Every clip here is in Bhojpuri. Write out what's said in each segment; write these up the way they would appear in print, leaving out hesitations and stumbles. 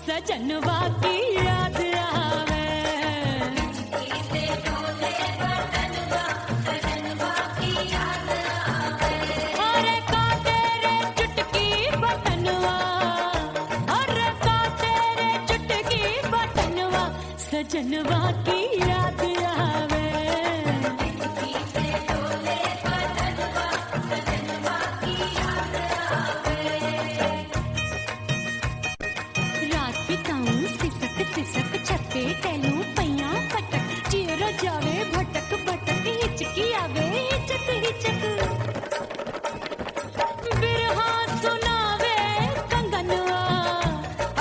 सजनवा की याद आवे, से डोले बदनवा सजनवा की याद आवे। अरे का तेरे चुटकी बटनवा, अरे का तेरे चुटकी बटनवा सजनवा की याद आवे। से डोले बदनवा सजनवा की याद आवे। रात बिताऊं सिसक सिसक छते टैलू पैया पटक, चेहरा जावे भटक भटक, हिचकी आवे हिचक हिचक। बिरहा सुनावे कंगनवा,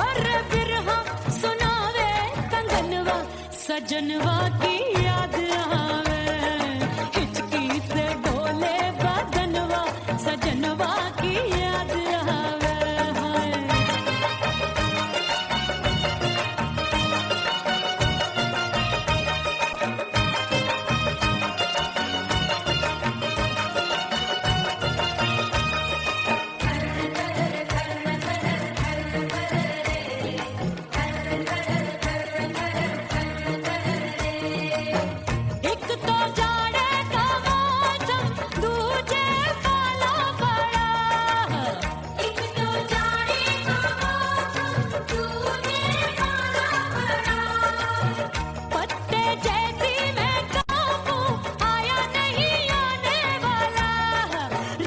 अरे बिरहा सुनावे कंगनवा सजनवा की याद आवे। हिचकी से डोले बदनवा सजनवा की याद आवे। हाय एक तो जाड़े का मौसम, दूजे पाला पड़ा। एक तो जाने का मौसम, दूजे पाला पड़ा। पत्ते जैसी मैं कांपू, आया नहीं आने वाला।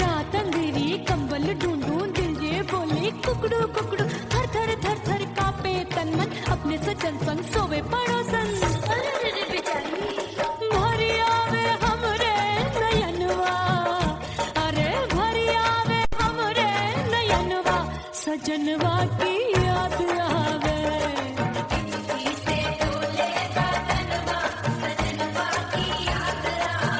रात अंधेरी कंबल ढूंढूं, दिल ये बोले कुकड़ू कुकड़ू। थर थर थर थर कांपे तन मन, अपने सजन संग सोवे पड़ोसन। अरे बेचारी भरी आवे हमरे नयनवा, अरे भरी आवे हमरे नयनवा सजनवा की याद आवे। से डोले बदनवा सजनवा की याद आवे।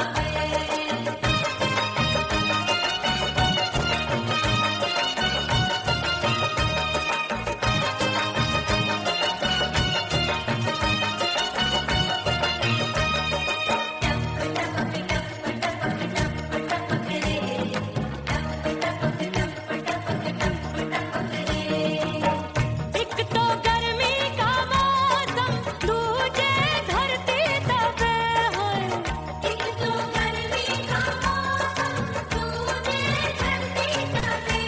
एक तो गर्मी का मौसम, दूजे धरती तपे है। एक तो गर्मी का मौसम, दूजे धरती तपे।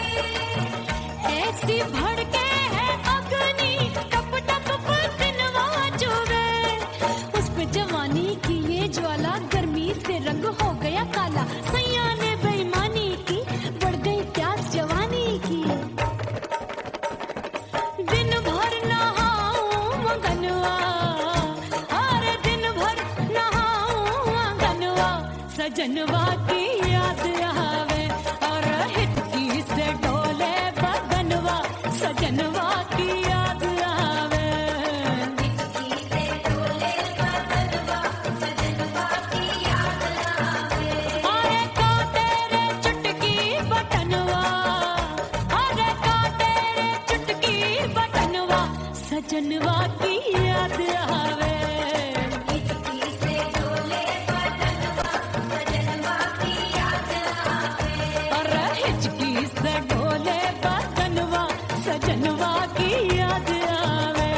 ऐसी भड़के है अग्नि, टप टप पसीनवा चुभे। उस पे जवानी की ये ज्वाला, गर्मी से रंग हो गया काला। सैया ने बेईमानी की, बढ़ गई प्यास जवानी की। दिन भर नहाऊं मगनवा, अरे दिन भर नहाऊं मगनवा सजनवा की याद आवे। और हिचकी से डोले बदनवा सजनवा की याद आवे। से डोले बदनवा सजनवा की याद आवे। अरे का तेरे चुटकी बटनवा, अरे का तेरे चुटकी बटनवा सजनवा की याद आवे। से डोले बदनवा सजनवा की याद आवे। अरे हिचकी से डोले बदनवा सजनवा की याद आवे।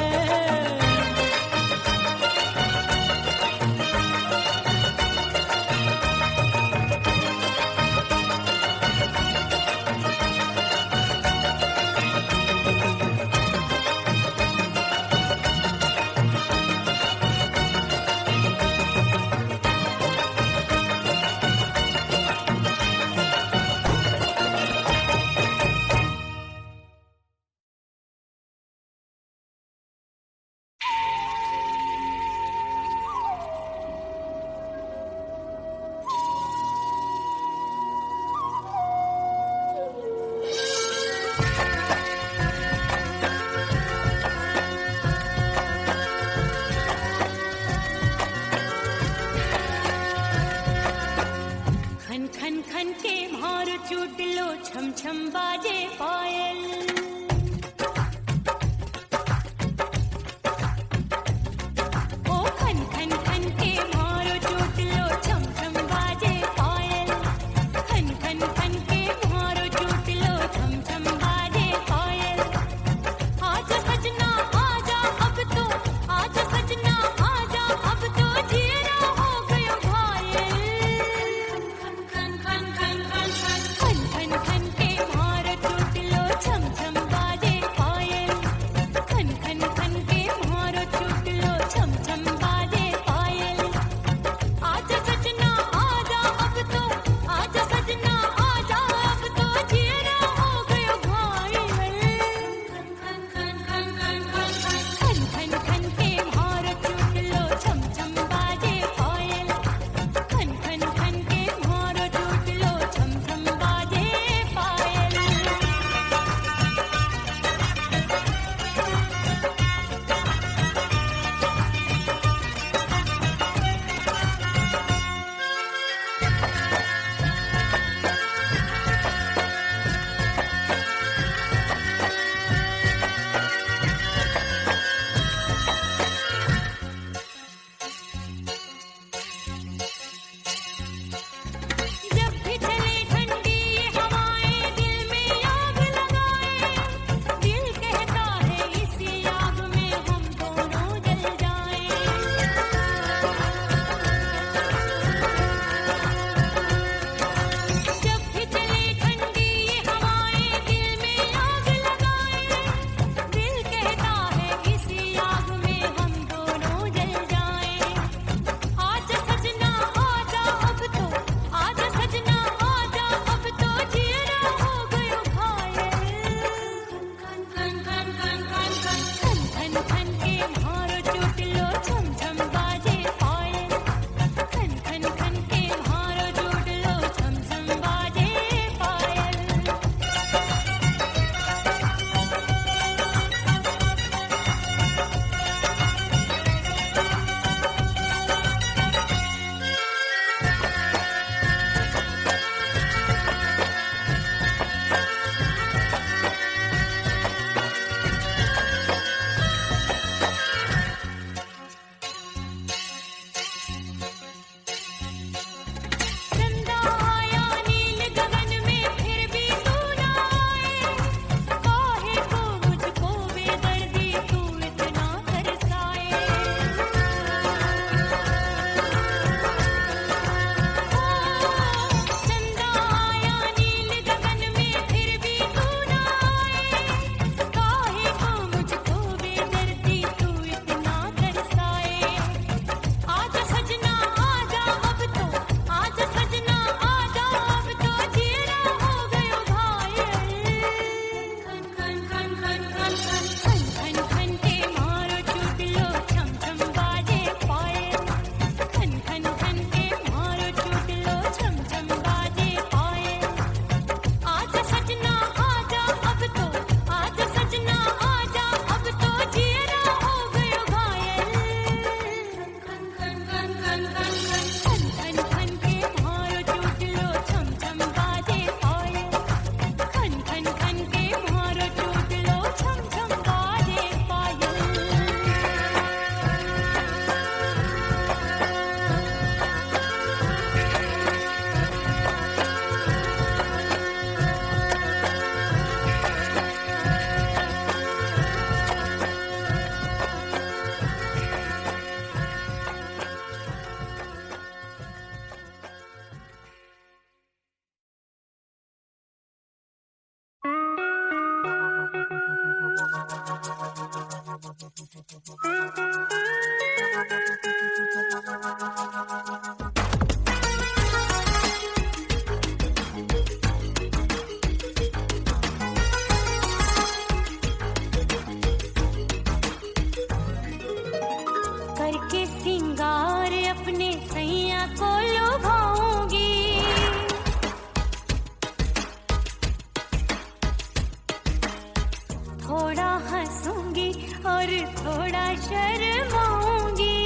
थोड़ा हंसूंगी और थोड़ा शर्माऊंगी।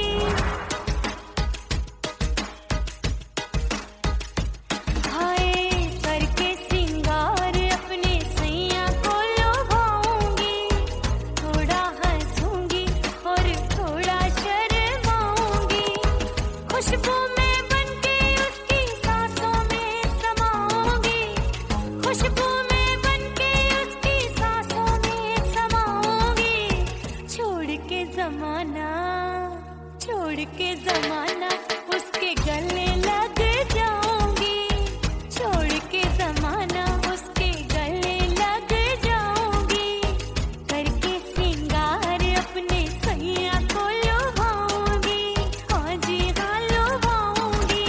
हाय करके सिंगार अपने सैया को लुभाऊंगी। थोड़ा हंसूंगी और थोड़ा शर्माऊंगी। खुशबू में बनके उसकी सांसों में समाऊंगी। खुशबू में बनके उसकी सांसों में समाऊंगी। छोड़ के जमाना उसके गले लग जाऊंगी। छोड़ के जमाना उसके गले लग जाऊंगी। करके सिंगार अपने सैया को लुभाऊंगी। हाँ जी हाँ लुभाऊंगी।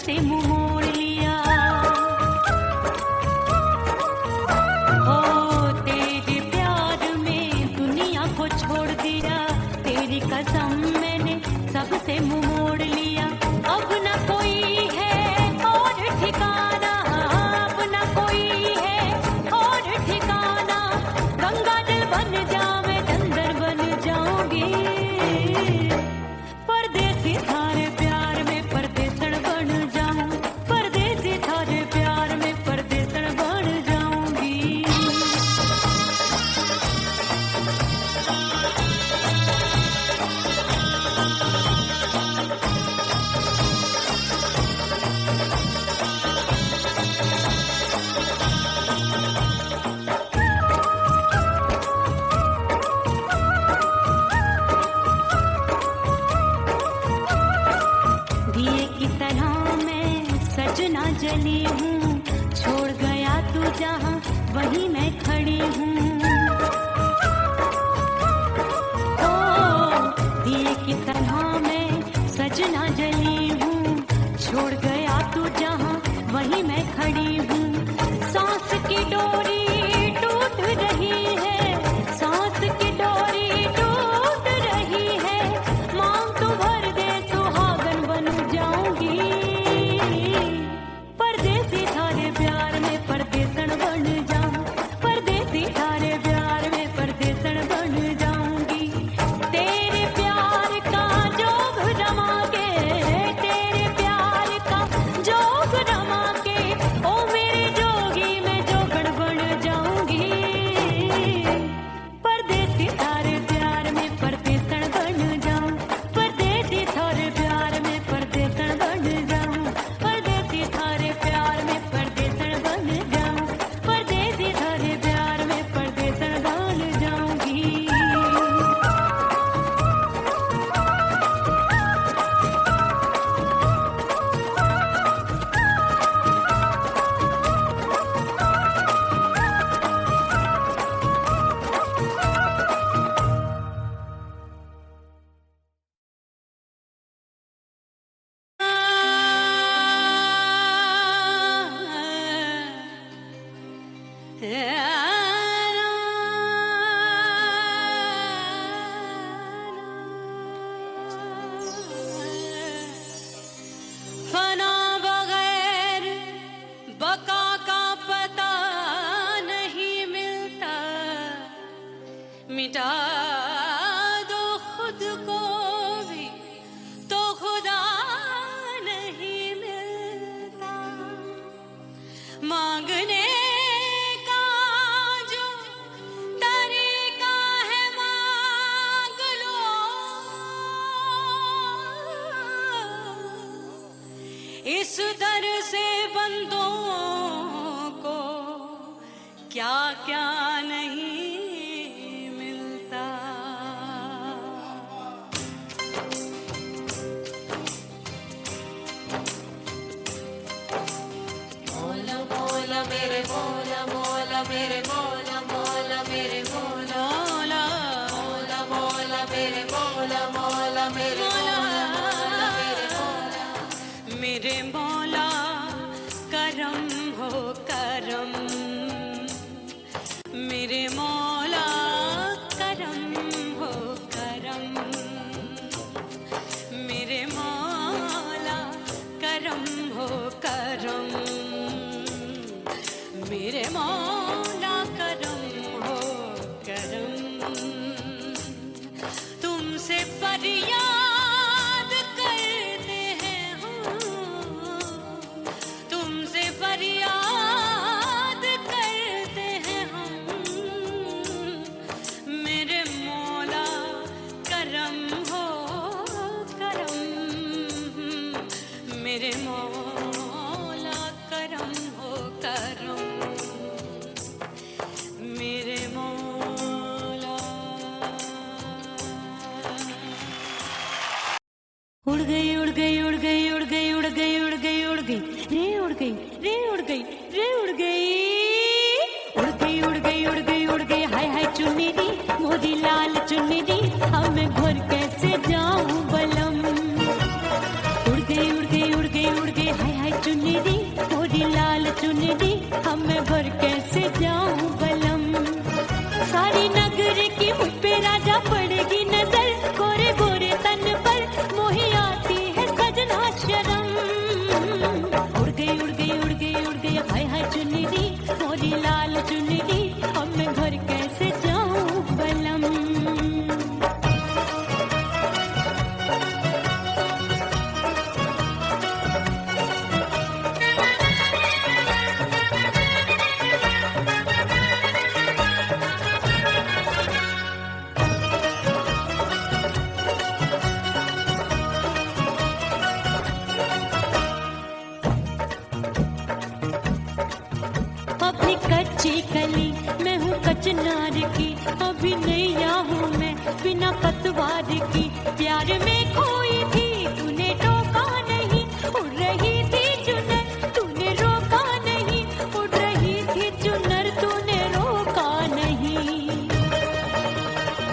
सबसे मुंह मोड़ लिया। हो तेरे प्यार में दुनिया को छोड़ दिया, तेरी कसम मैंने सबसे मुंह मोड़ लिया। अब न कोई है और ठिकाना, अब न कोई है और ठिकाना। गंगा जल बन जावे चंदर बन जाऊंगी, परदेसी थारे प्यार में परदेसण बन जाऊं, परदेसी थारे प्यार में परदेसण बन जाऊंगी। दिए की तरह मैं सजना जली हूँ, छोड़ गया तू जहाँ वहीं मैं खड़ी हूँ। ओ दिए की तरह मैं सजना जली हूँ, छोड़ गया तू जहाँ वहीं मैं खड़ी हूँ। सांस की डोरी टूट रही है, सांस की डोरी टूट रही है। मांग तू भर दे सुहागन बन जाऊंगी, परदेसी थारे प्यार में परदेसण बन जाऊं, परदेसी थारे प्यार में परदेसण बन जाऊंगी। तेरे प्यार का जोग रमा के, तेरे प्यार का जोग रमा के, ओ मेरे जोगी मैं जोगण बन जाऊंगी, परदेसी थारे प्यार में परदेसण बन जाऊं, परदेसी थारे प्यार में परदेसण बन जाऊं, परदेसी थारे प्यार में परदेसण बन जाऊं, परदेसी थारे प्यार में परदेसण बन जाऊंगी। फना बगैर बका का पता नहीं मिलता, मिटा दो खुद को भी तो खुदा नहीं मिलता। मांगने का जो तरीका है मांग लो, इस दर से बंदों को क्या क्या नहीं मिलता। मौला मौला मेरे मौला, मौला मेरे मौला, मौला मेरे मौला, मौला मौला मेरे मौला, मौला मेरे मौला, मौला मेरे मौला। मेरे मौला करम हो करम, मेरे मौला करम हो करम, मेरे मौला करम हो करम, मेरे मौला करम हो करम। तुमसे फरियाद कच्ची कली मैं हूँ कचनार की, अभी नैया हूँ मैं बिना पतवार की। प्यार में खोई थी तूने टोका नहीं, उड़ रही थी चुनर तूने रोका नहीं, उड़ रही थी चुनर तूने रोका नहीं।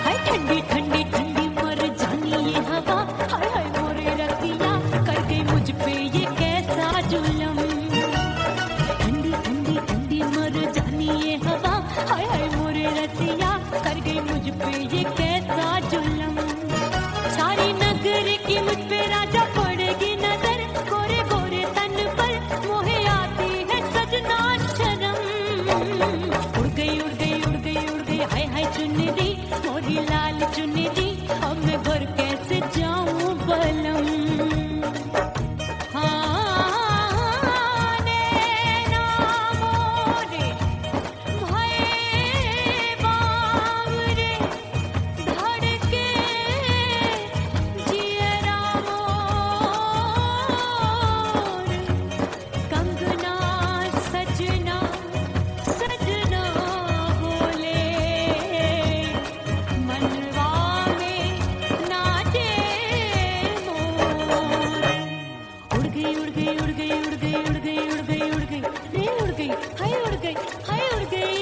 हाय ठंडी ठंडी ठंडी मर जानी ये हवा, हाय हाय मोरे रतिया कर गई मुझ पे ये कैसा जुल्म। ठंडी ठंडी ठंडी मर जानी ये हवा, हाय हाय मोरे रतिया कर गई मुझ पे ये कैसा जुल्म। सारी नगर की मुझ पे राजा पड़ेगी नजर, गोरे गोरे तन पर मोहे आती है सजना शर्म। उड़ गई उड़ गई उड़ गई उड़ गई हाय हाय चुनरी मोरी लाल चुनरी, अब मैं घर कैसे जाऊं बलम। हाँ नैना मोरे भये बावरे, धड़के जियरा मोर, कंगना सजना सजना बोले, मनवा में नाचे मोर। उड़ गई उड़ गई उड़ गई उड़ गई उड़ गई उड़ गई उड़ गई रे उड़ गई हाय उड़ गई हाय उड़ गई।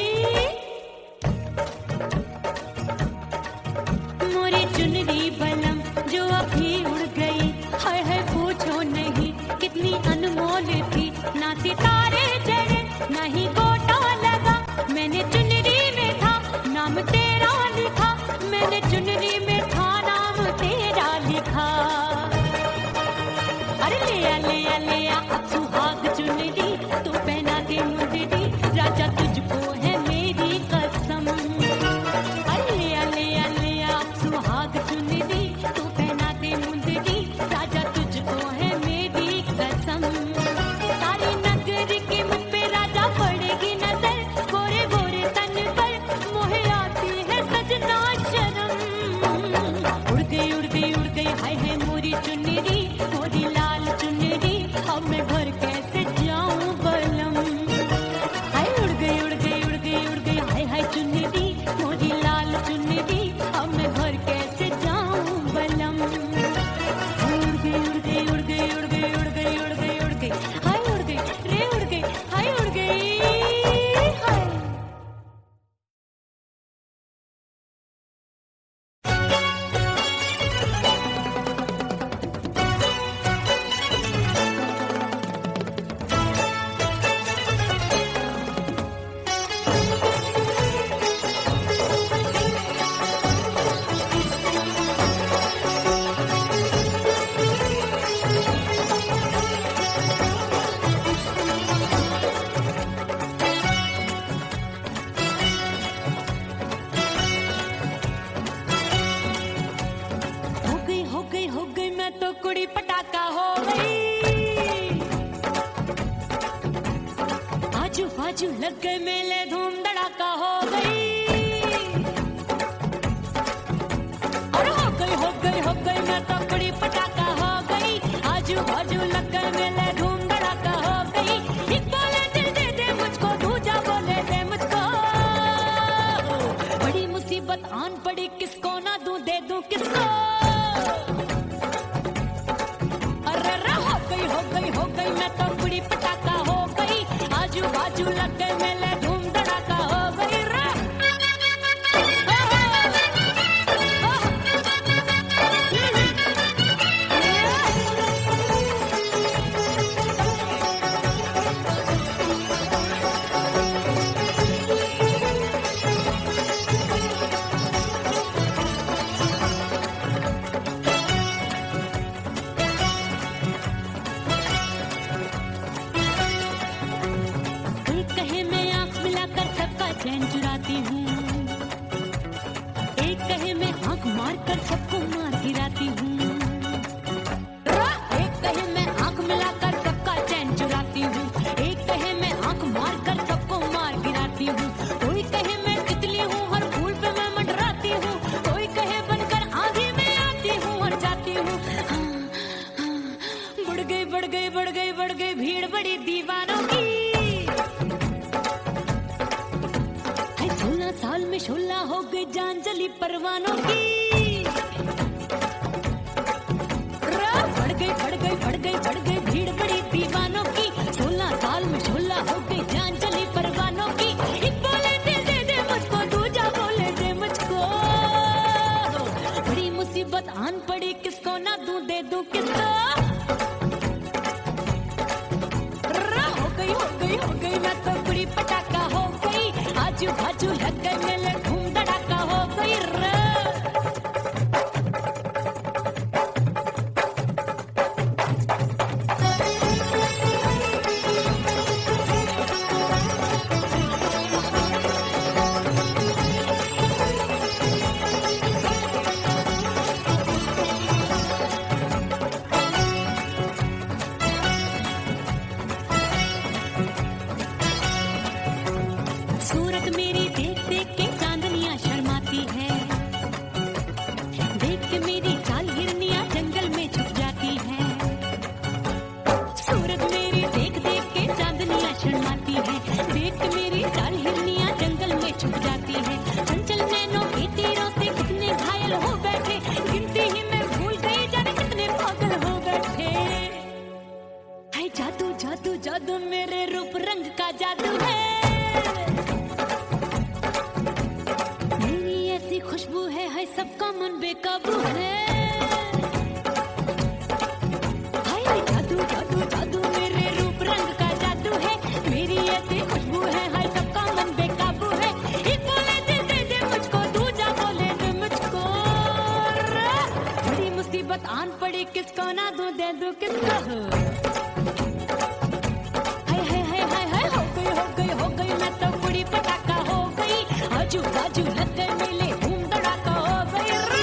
मोरी चुनरी बलम जो अभी उड़ गई, हाय हाय पूछो नहीं कितनी अनमोल थी। ना सितारे जड़े ना ही गोटा लगा, मैंने चुनरी में था नाम तेरा लिखा, मैंने चुनरी में था नाम तेरा लिखा। अरे ले आ ले आ ले आ अब सुहाग चुनरी, तू पहना के मुंदरी राजा तुझको है मेरी कसम। अरे ले आ ले आ ले आ अब सुहाग चुनरी, तू पहना के मुंदरी राजा तुझको है मेरी कसम। सारी नगर की मुझ पे राजा पड़ेगी नजर, गोरे गोरे तन पर मोहे आती है सजना शर्म। उड़ गई उड़ गई उड़ गई हाय हाय मोरी चुनरी मोरी लाल चुनरी, अब मैं घर कैसे जाऊं बलम। हाय उड़ गई उड़ गई उड़ गई उड़ गई हाय हाय चुनरी मोरी लाल चुनरी, अब मैं घर कैसे जाऊं बलम। उड़ गई उड़ गई उड़ गई उड़ गई उड़ गई उड़ गई उड़ गई हाय उड़ गई रे उड़ गई हाय उड़ गई हाय। हो गई मैं तो कुड़ी पटाखा हो गई। आजू बाजू लग गए मेले धूम धड़ाका हो गई। और हो गई मैं तो कुड़ी पटाखा हो गई। आजू बाजू लग गए मेले धूम धड़ाका हो गई। एक बोले दिल दे दे मुझको, दूजा बोले दे मुझको। बड़ी मुसीबत आन पड़ी, किसको ना दूं दे दूं किसको। हो गई मैं तो कुड़ी पटाखा हो गई। आजू बाजू लग गए मेले धूम धड़ाका हो गई रे। चैन चुराती हूँ, एक कहे मैं आंख मार कर सबको मार गिराती हूँ। एक कहे मैं आंख मिलाकर सबका चैन चुराती हूँ। एक कहे मैं आंख मार कर सबको मार गिराती हूँ। कोई कहे मैं तितली हूँ, हर फूल पे मैं मंडराती हूँ। कोई कहे बनकर आगे मैं आती हूँ और जाती हूँ। बढ़ गई भीड़ बड़ी दीवानों की। चली परवानों की। बढ़ गई भीड़ बड़ी दीवानों की। 16 साल में 16 हो गई जान चली परवानों की। एक बोले दे दे मुझको, दूजा बोले दे मुझको। बड़ी मुसीबत आन पड़ी, किसको ना दूं दे दूं किसको। हो गई मैं तो बड़ी पटाखा हो गई। आजू बाजू लग गए मेले, धूम धड़ाका हो गई रे। सूरत मेरी देख देख के चांदनियां शर्माती है। देख के मेरी चाल हिरनियां जंगल में छुप जाती है। सूरत मेरी देख देख के चांदनियां शर्माती है। देख के मेरी चाल हिरनियां जंगल में छुप जाती है। चंचल नैनों के तीरों से कितने घायल हो बैठे, गिनती ही मैं भूल गई जाने कितने पागल हो बैठे। हाय जादू जादू जादू मेरे रूप रंग का जादू है। खुशबू है सबका मन बेकाबू है। हाय जादू जादू जादू मेरे रूप रंग का जादू है। मेरी ऐसी खुशबू है हाय सबका मन बेकाबू है। एक बोले दे मुझको, दूजा बोले दे मुझको। बड़ी मुसीबत आन पड़ी, किसको ना दूं दे दूं किसको। हाय हो गई मैं तो बड़ी पटाखा हो गई। आजू बाजू लग गए मेले, धूम धड़ाका हो गई रे।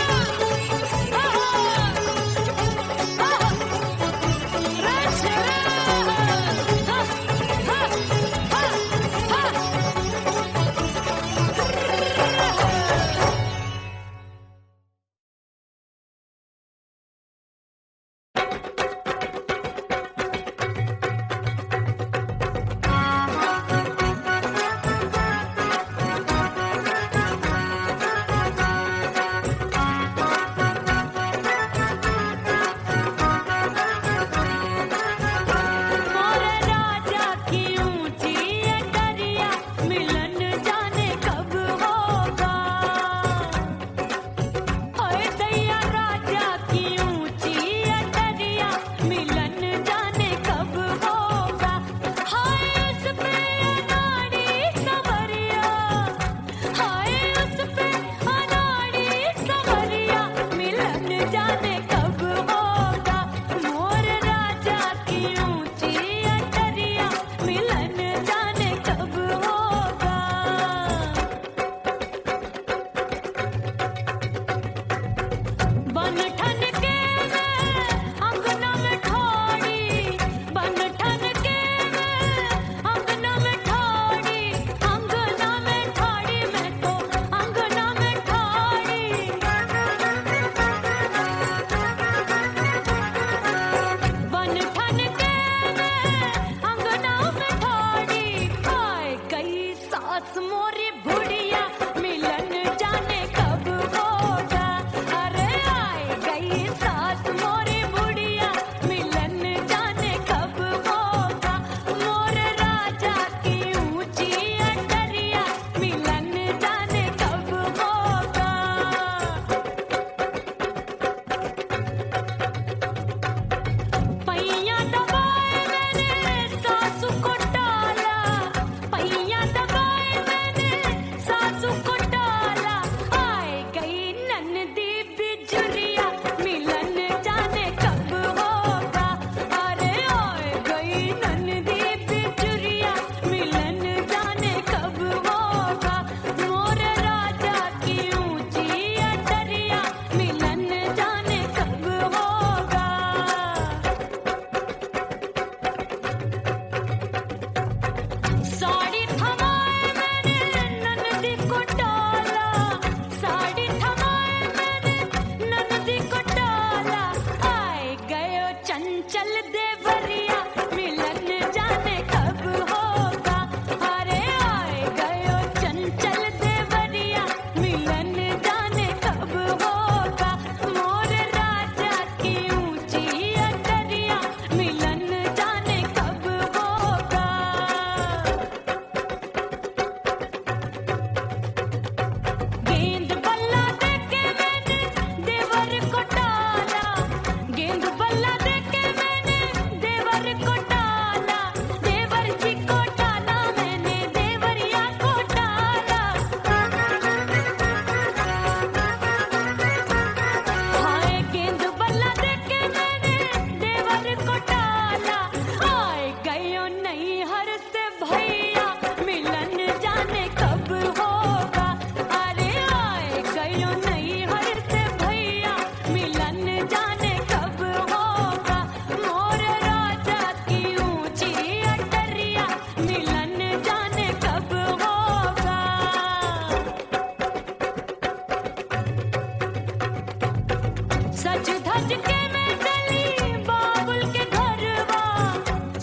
सच धज के मैं चली बाबुल के घरवा,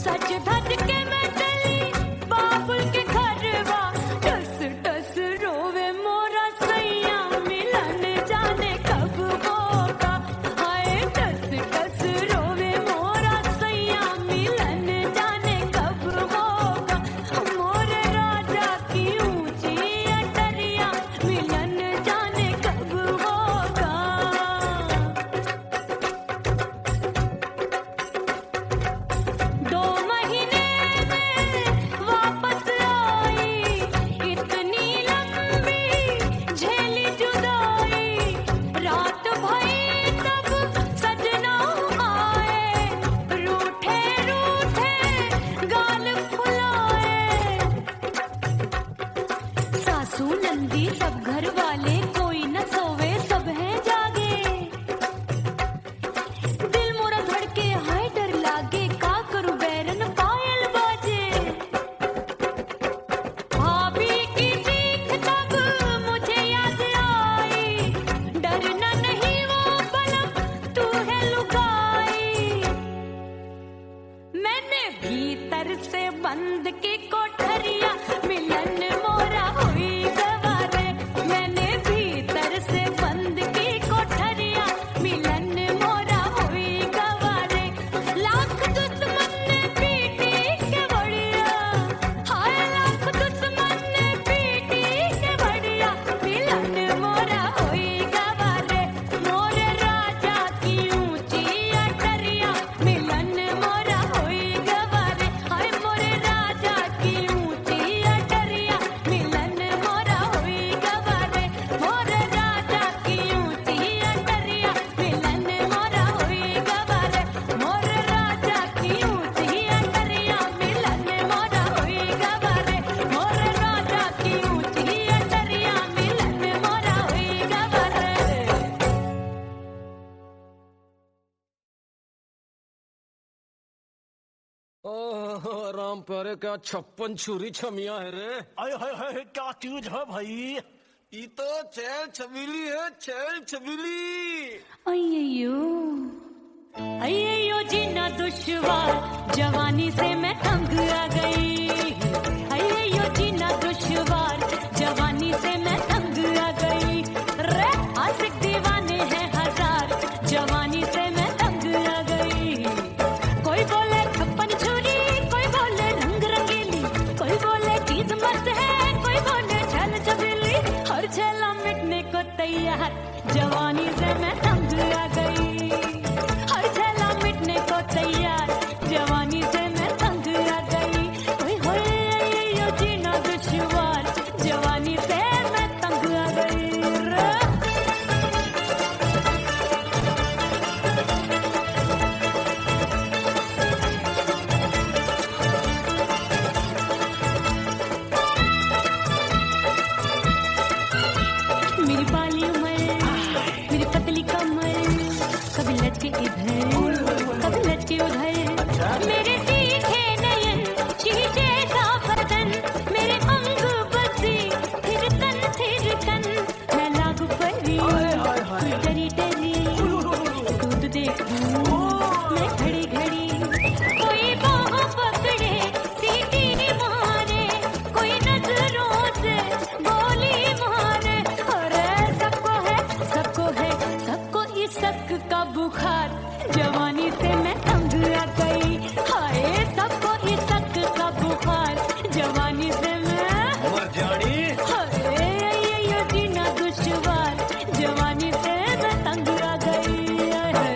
सच धज के मैं चली बाबुल के घरवा, टस टस रोवे मोरा सैया मिलन जाने कब होगा, हाय टस टस रोवे मोरा सैया मिलन जाने कब होगा, मोरे राजा की ऊंची अटरिया मिलन जाने कब होगा। 2 महीने में वापस आई, इतनी लंबी झेली जुदाई, रात भई तब सजना आए, रूठे रूठे गाल फुलाए, सासू नंदी सब घर वाले कोई न सोवे सब हैं जागे, दिल मोरा धड़के हाय डर लागे, का करूं बैरन पायल बाजे, भाभी की सीख तब मुझे याद आई, डरना नहीं वो बलम तू है लुगाई, मैंने भीतर से बंद की कोठरिया मिलन मोरा हुई गवारे, मैंने भीतर से बंद की कोठरिया मिलन मोरा हुई गवारे, लाख दुश्मन ने पीटी के बढ़िया, हाय लाख दुश्मन ने पीटी के बढ़िया, मिलन मोरा हुई गवारे, मोरे राजा की ऊंची अटरिया मिलन मोरा हुई गवारे, हाय मोरे राजा की ऊंची अटरिया मिलन मोरा हुई गवारे, मोरे राजा की ऊंची अटरिया मिलन मोरा हुई गवारे, मोरे राजा की ऊंची अटरिया मिलन मोरा हुई गवारे, मोरे राजा की ऊंची अटरिया मिलन मोरा हुई गवारे। ओह राम प्यारे, क्या 56 छुरी छमिया है रे। हाय हाय हाय, क्या चीज है भाई? ये तो चैल छबीली है, चैल छबीली। अय्यो अय्यो जीना दुश्वार, जवानी से मैं तंग आ गई, अय्यो जीना दुश्वार, जवानी से मैं तंग आ गई, रे आशिक दीवाने हैं हजार, जवानी से मैं तंग आ गई, कोई बोले 56 छुरी, कोई बोले रंग रंगीली, कोई बोले चीज मस्त है, कोई बोले छल छबीली, हर छेला मिटने को तैयार, जवानी से मैं तंग आ गई, हर छेला मिटने को तैयार, जवानी से मैं तंग आ गई, ओए होए यो जीना दुश्वार, जवानी से मैं तंग आ गई रे। मेरी बाली उमर, मेरी पतली कमर, कभी लचके इधर कभी लचके उधर, मेरे तीखे नयन शीशे का बदन, मेरे अंग बसे थिरकन, मैं लागू परी डरी डरी, दूध देखूं मैं घड़ी घड़ी, कोई बाहों पकड़े सीटी मारे, कोई नजरों से गोली मारे, अरे सबको इसक का बुखार, जवानी से मैं तंग आ गई, हाय सबको इसक का बुखार, जवानी से मैं मर जानी। हाय ये जीना दुश्वार, जवानी से मैं तंग आ गई, हाय।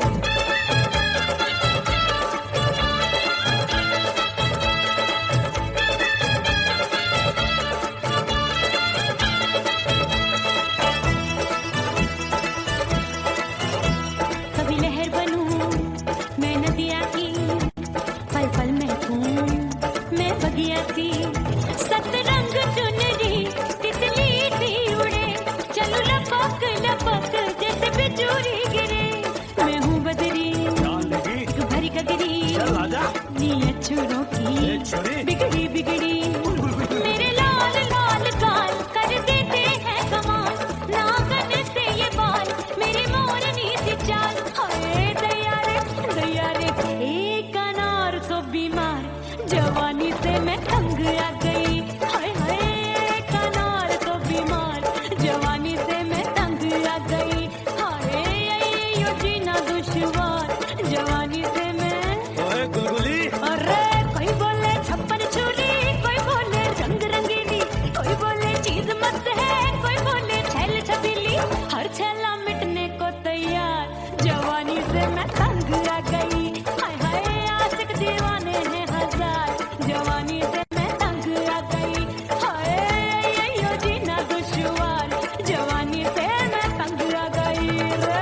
कभी लहर बनूं मैं नदिया की, पल पल महकूं मैं बगिया की, सतरंग चुनरी तितली सी उड़े, चलो लपक लपक जैसे बिजली गिरे, मैं हूँ बदरी जान लगी? भरी कगरी, चल आजा। नीयत छुरों ये की छुरी? बिगड़ी बिगड़ी, मेरे लाल लाल गाल कर देते हैं कमाल, नागन से ये बाल मेरी मोरनी सी चाल, दुश्वार जवानी से मैं। ओए गुलगुली अरे कोई बोले छप्पन छुरी, कोई बोले रंग रंगीली, कोई बोले चीज मस्त है, कोई बोले छैल छबीली, हर छैला मिटने को तैयार जवानी से मैं तंग आ गई। हाय हाय आशिक दीवाने हैं हजार, जवानी से मैं तंग आ गई। हाय यो जीना दुश्वार जवानी से मैं तंग आ गई रे।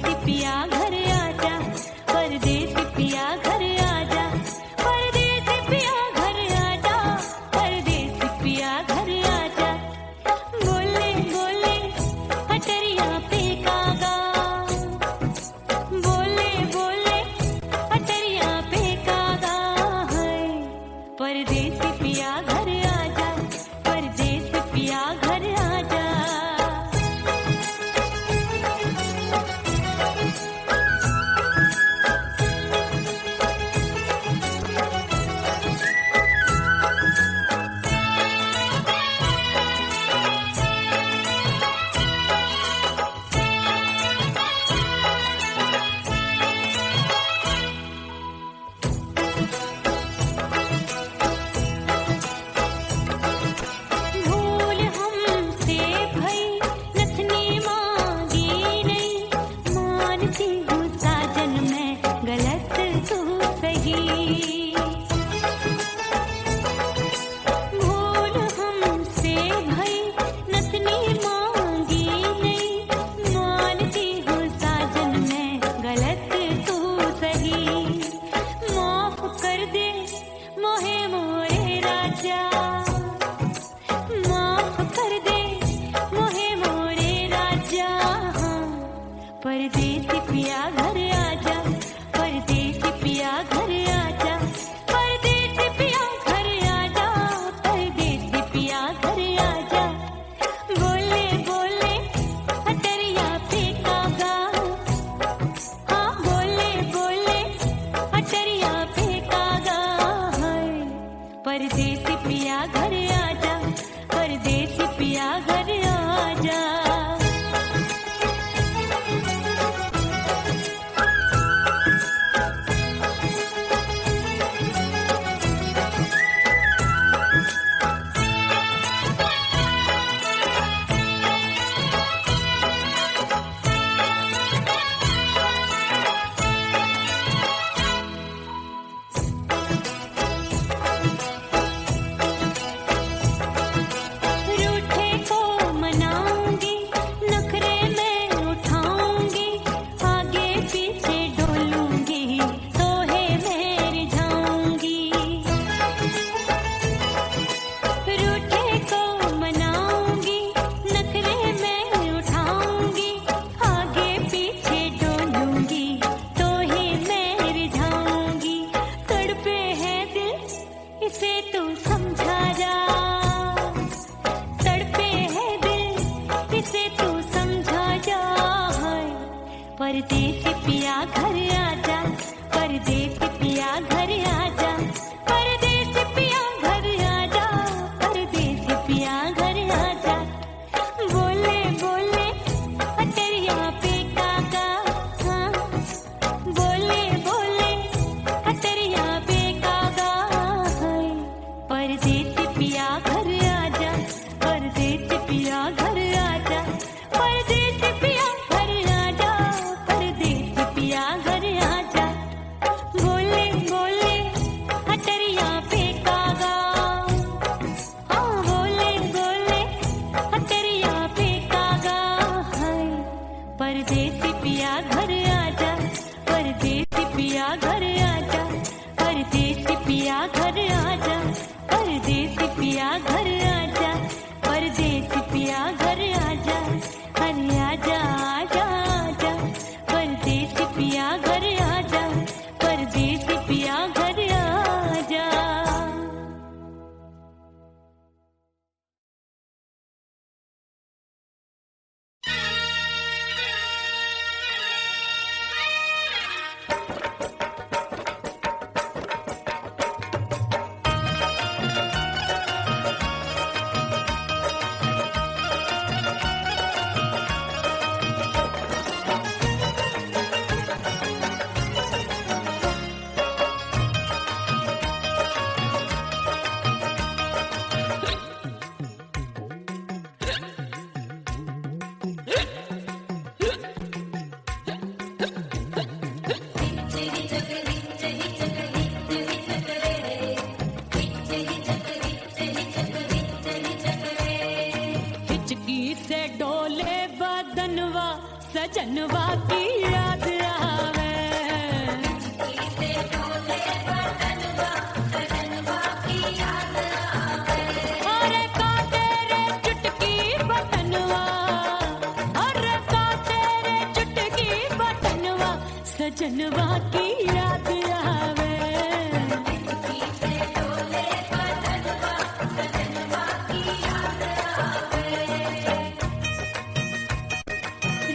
परदेसी पिया घर आजा, परदेसी पिया घर आजा, परदेसी पिया घर आजा, परदेसी पिया घर आजा। बोले बोले अटरिया पे कागा, बोले बोले अटरिया पे कागा है। परदेसी पिया घर आजा, परदेसी पिया घर आजा। भूल हमसे भई नथनी मांगी नहीं, मानती हूँ साजन मैं गलत तू सही। भूल हमसे भई नथनी मांगी नहीं, मानती हूँ साजन मैं गलत तू सही। माफ कर दे मोहे मोरे राजा, माफ कर दे मोहे मोरे राजा। परदेसी पिया घर आजा, परदेसी पिया घर आजा, परदेसी पिया घर आजा, परदेसी पिया घर आजा। बोले बोले अटरिया पे कागा, हाँ बोले बोले अटरिया पे कागा है। परदेसी पिया घर आजा, परदेसी पिया घर आजा। रूठे को मनाऊंगी, नखरे में उठाऊंगी, आगे पीछे डोलूंगी, तोहे में रिझाऊंगी। रूठे को मनाऊंगी, नखरे में उठाऊंगी, आगे पीछे डोलूंगी, तोहे में रिझाऊंगी। तड़पे है दिल इसे तू समझा जा, तड़पे है दिल इसे तू समझा जा। परदेसी पिया घर आजा, परदेसी पिया घर आजा, परदेसी पिया घर आजा, परदेसी पिया घर आजा। बोले बोले अटरिया पे कागा, हाँ बोले बोले अटरिया पे कागा है। परदेसी पिया घर आजा, परदेसी पिया घर आजा, परदेसी पिया घर आजा, परदेसी पिया घर आजा। बोले बोले अटरिया पे कागा, हाँ बोले बोले अटरिया पे कागा है। परदेसी पिया घर आजा, परदेसी पिया घर आजा, परदेसी पिया घर आजा, परदेसी पिया घर आजा, परदेसी पिया घर आजा। अरे आजा आजा आजा, परदेसी पिया घर आजा, परदेसी पिया घर आजा। सजनवा की सजनवा की याद आवे। हिचकी से डोले बदनवा सजनवा की याद आवे।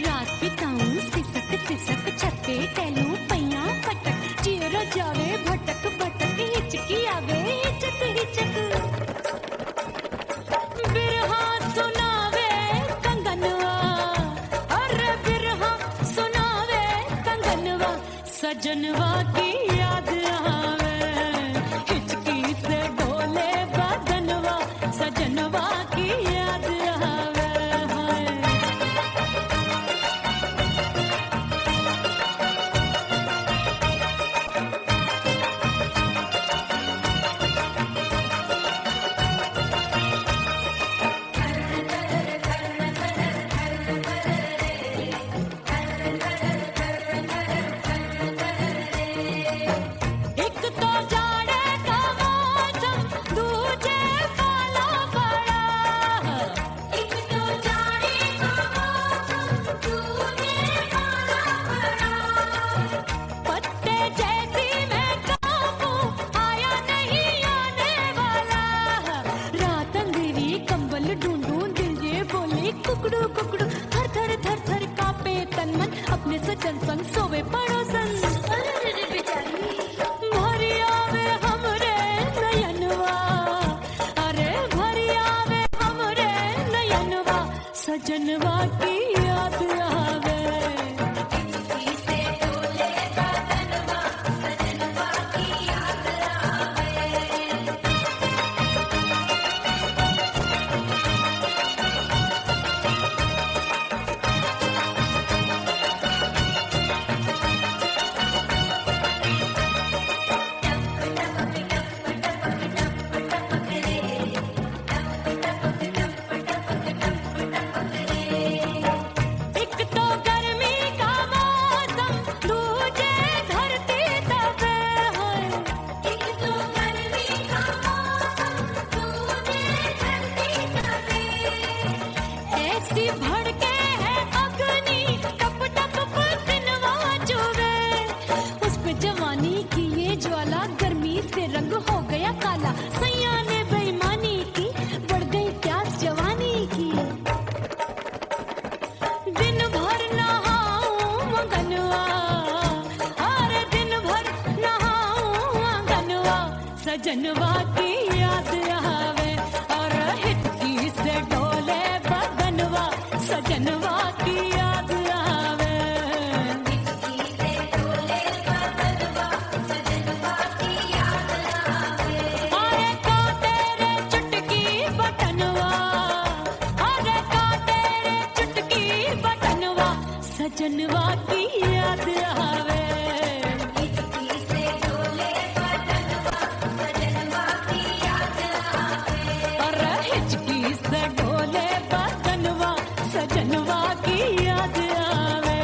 रात बिताऊं सिसक सिसक छते टहलूं पैया पटक चिर जावे भटक भटक हिचकी आवे हिचक हिचक। बिरहा सुनावे कंगनवा अरे बिरहा सुनावे कंगनवा सजनवा की याद आवे। हिचकी से डोले बदनवा सजनवा की याद आवे। हाय एक तो जाड़े का मौसम दूजे काला पड़ा। एक तो जाने का मौसम दूजे काला पड़ा। पत्ते जैसी मैं कांपूं आया नहीं आने वाला। रात अंधेरी कंबल ढूंढूं दिल ये बोले कुकड़ू कुकड़ू। थर थर थर थर कांपे तन मन अपने सजन संग सोवे पड़ोसन। अरे रे बेचारी भरी आवे हमरे नयनवा अरे भरी आवे हमरे नयनवा सजनवा की याद आवे। हिचकी से डोले बदनवा सजनवा की याद आवे। एक तो गर्मी का मौसम दूजे धरती तपे है। एक तो गर्मी का मौसम दूजे धरती तपे। ऐसी भड़के है अग्नि टप टप पसीनवा चुभे। उस पे जवानी की ये ज्वाला गर्मी से रंग हो गया काला। सैया ने बेईमानी की बढ़ गई प्यास जवानी की। दिन भर नहाऊं मंगनवा अरे दिन भर नहाऊं मंगनवा सजनवा की याद आवे। और हिचकी से डोले बदनवा सजनवा की याद आवे। हिचकी से डोले बदनवा सजनवा की याद आवे। अरे काटे रे चुटकी बटनवा अरे काटे रे चुटकी बटनवा सजनवा की याद आवे। हिचकी से डोले बदनवा सजनवा की याद आवे। अरे हिचकी से डोले बदनवा सजनवा की याद आवे।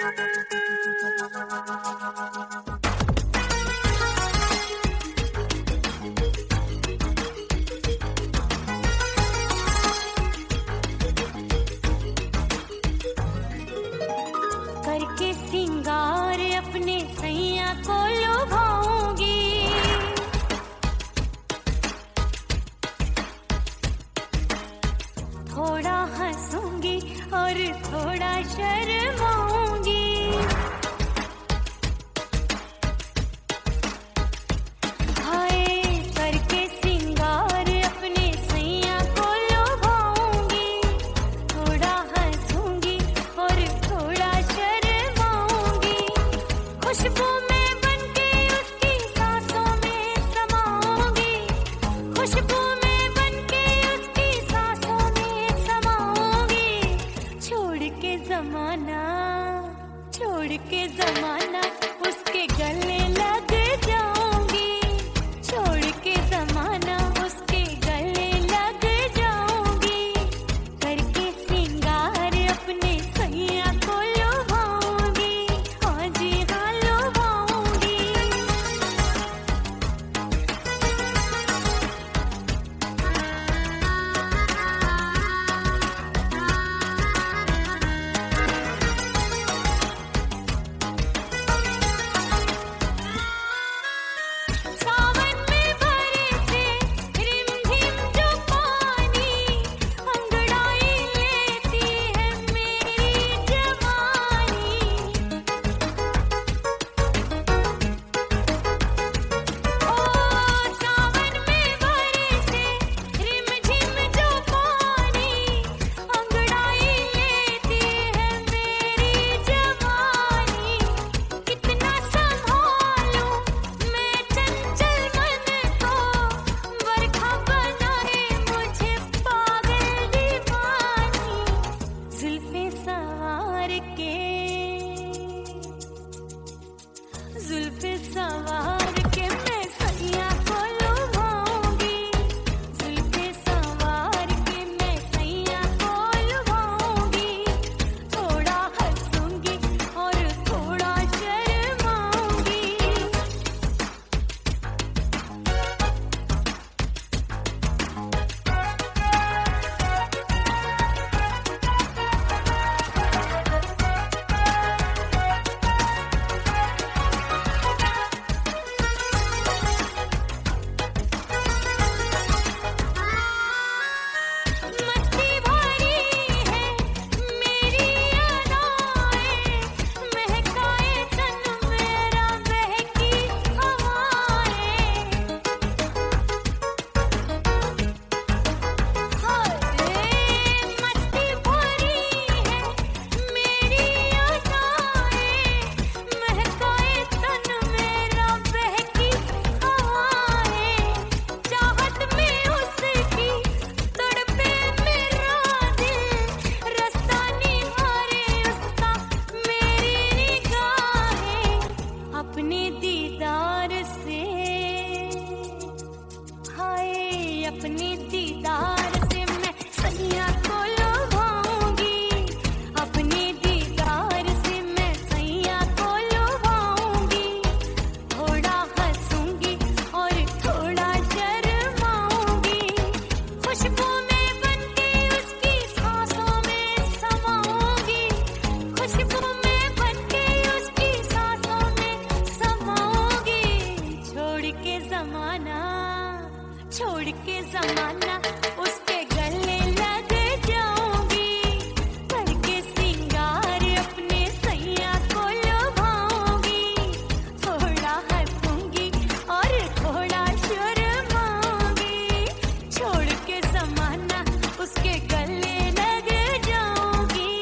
करके सिंगार अपने सैया को लुभाऊंगी, थोड़ा हंसूंगी और थोड़ा शर्माऊंगी। हाय करके सिंगार अपने सैया को लुभाऊंगी, थोड़ा हंसूंगी और थोड़ा शर्माऊंगी। खुशबू में बनके उसकी सांसों में समाऊंगी, खुशबू में बनके उसकी सांसों में समाऊंगी। छोड़ के जमाना उसके गले लग जाऊंगी, छोड़ के जमाना उसके गले लग जाऊंगी। करके सिंगार अपने सैया को लुभाऊंगी, हाँ जी हाँ लुभाऊंगी। सावन में बरसे रिमझिम जो पानी, अंगड़ाई लेती है मेरी जवानी। ओ सावन में बरसे रिमझिम जो पानी, अंगड़ाई लेती है मेरी जवानी। कितना संभालूं मैं चंचल मन को, बरखा बनाए मुझे पागल दीवानी। जुल्फे सवार के मैं सैया को लुभाऊंगी, जुल्फे सवार के मैं सैया को लुभाऊंगी। थोड़ा हंसूंगी और थोड़ा शर्माऊंगी। मस्ती भरी है मेरी अदाएं, महकाए तन मेरा बहकी हवाएं। मस्ती भरी है मेरी अदाएं, महकाए तन मेरा बहकी हवाएं। चाहत में उसकी तड़पे मेरा दिल, रास्ता निहारे उसका मेरी निगाहें। अपने दीदार से, हाय अपने दीदार से मैं सैया को लुभाऊंगी, अपने दीदार से मैं सैया को लुभाऊंगी। थोड़ा हंसूंगी और थोड़ा शर्माऊंगी। खुशबू में बनके उसकी सांसों में समाऊंगी, खुशबू में बनके उसकी सांसों में समाऊंगी। छोड़ के जमाना उसके गले लग जाऊंगी। करके सिंगार अपने सैया को लुभाऊंगी, थोड़ा हंसूंगी और थोड़ा शर्माऊंगी। छोड़ के जमाना उसके गले लग जाऊंगी।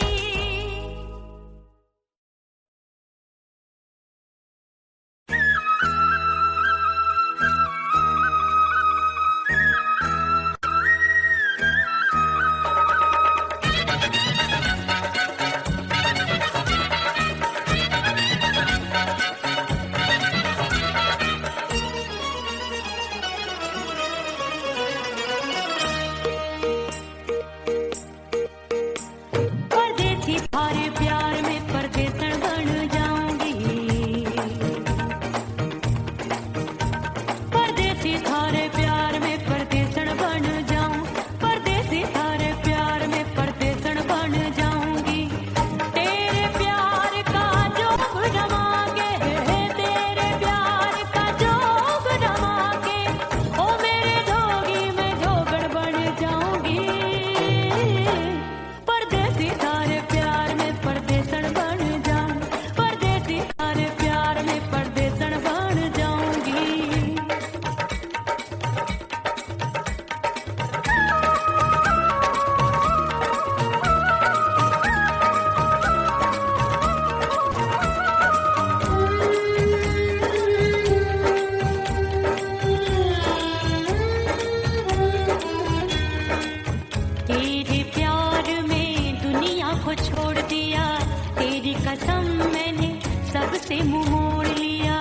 कसम मैंने सबसे मुंह मोड़ लिया।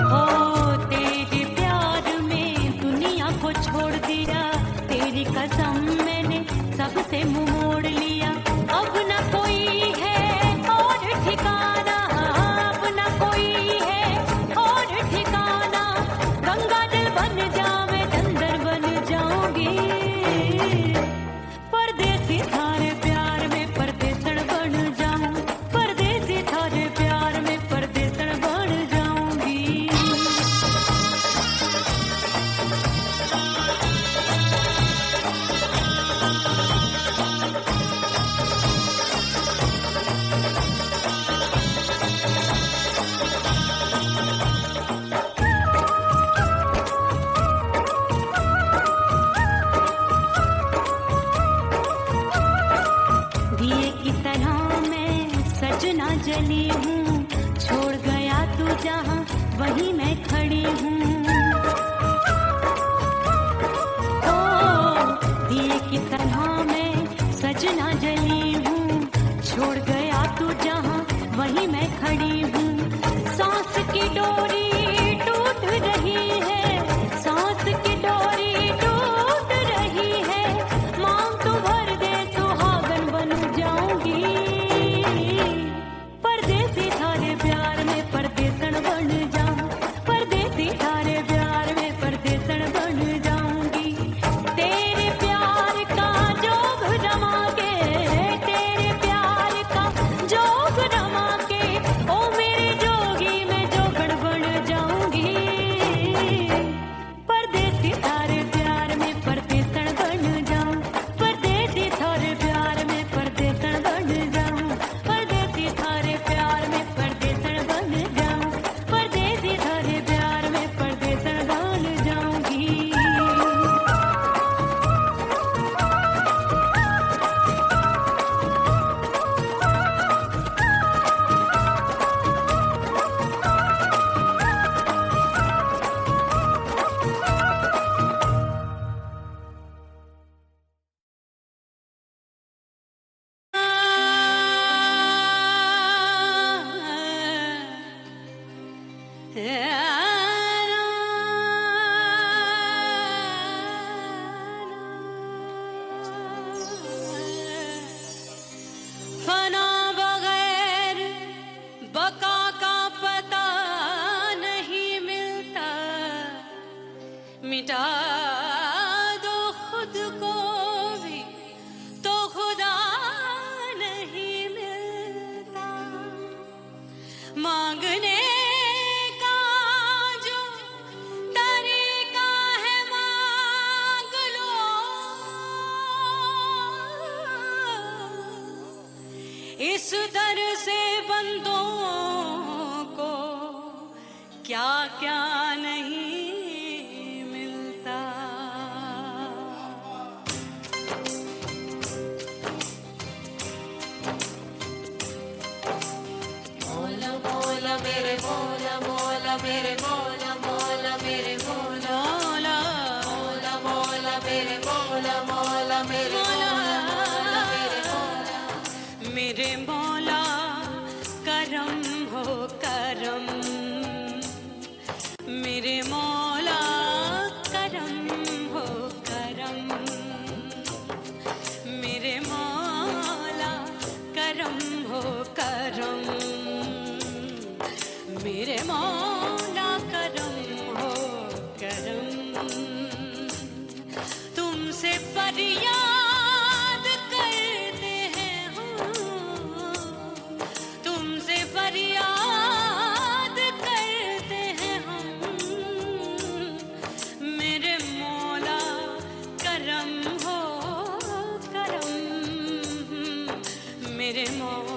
ओ तेरे प्यार में दुनिया को छोड़ दिया, तेरी कसम मैंने सबसे मुंह मोड़ लिया। अब न कोई है और ठिकाना, अब न कोई है और ठिकाना। गंगा जल बन जावे चंदन बन जाऊंगी, परदेसी थारे प्यार में परदेसण बन जाऊं, परदेसी थारे प्यार में परदेसण बन जाऊंगी। दिए की तरह मैं सजना जली हूँ, छोड़ गया तू जहाँ वहीं मैं खड़ी हूँ। ओ दिए की तरह मैं सजना जली हूँ, छोड़ गया तू जहाँ वहीं मैं खड़ी हूँ। सांस की डोरी टूट रही है, सांस की डोरी टूट रही है। मांग तू भर दे सुहागन बन जाऊंगी, परदेसी थारे प्यार में परदेसण बन जाऊं, परदेसी थारे प्यार में परदेसण बन जाऊंगी। तेरे प्यार का जोग रमा के, तेरे प्यार का जोग रमा के, ओ मेरे जोगी मैं जोगण बन जाऊंगी, परदेसी थारे प्यार में परदेसण बन जाऊं, परदेसी थारे प्यार में परदेसण बन जाऊं, परदेसी थारे प्यार में परदेसण बन जाऊं, परदेसी थारे प्यार में परदेसण बन जाऊंगी। फना बगैर बका का पता नहीं मिलता, मिटा दो खुद को भी तो खुदा नहीं मिलता। मांगने का जो तरीका है मांग लो, इस दर से बंदों को क्या क्या नहीं मिलता। मोला मोला मेरे मोला मोला मेरे मोला मोला मेरे मोला मोला मोला मेरे मोला मोला मेरे मोला मोला मेरे मोला। मेरे मौला करम हो करम, मेरे मौला करम हो करम, मेरे मौला करम हो करम, मेरे मौला करम हो करम। तुमसे फरियाद करते हैं हम, तुमसे फरियाद करते हैं हम, मेरे मौला करम हो करम, मेरे मौला